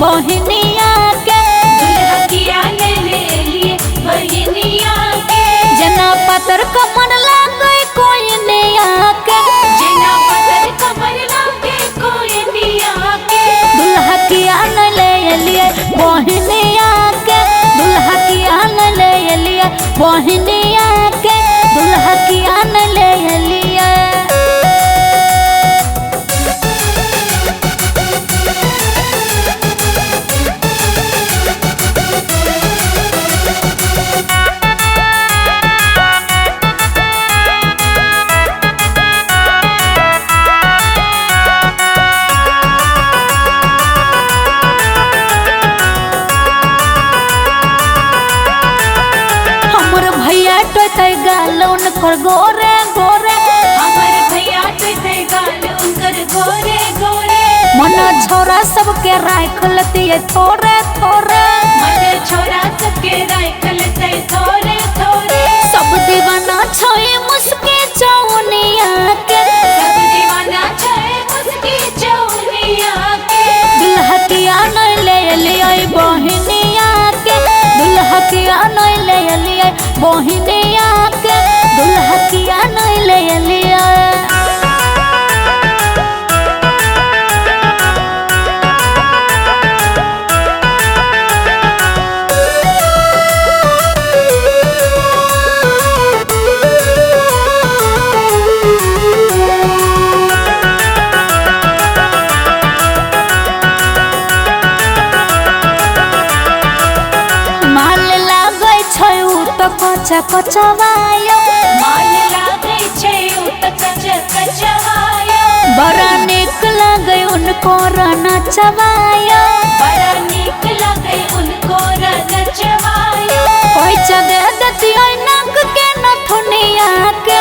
बहनिया के दुल्हनिया ले लिए बहनिया के जना पतर कमर लागे कोई निया के जना पतर कमर लागे कोई निया के दुल्हा की आन ले लिए बहनिया के दुल्हा की आन ले लिए बहनिया के दुल्हा की आन ले लिए गाल उनकर गोरे गोरे हमर भैया ते गाल उनकर गोरे गोरे मन छोरा सबके राख लतिए थोरे थोरे मन छोरा सबके राख लते थोरे थोरे सब दीवाना छोए मुस्के चौनिया के सब दीवाना छोए मुस्के चौनिया के दुल्हा की आन ले लिए बहनिया के दुल्हा की आन ले लिए बहनिया के दुल्हा की आन ले लिए कचा कचवायो माल लागे छे उत कच कचवायो बड़ा निक लगे उनको नचवायो बड़ा निक लगे उनको नचवायो कोई चदे दतिया नक के नथुनिया के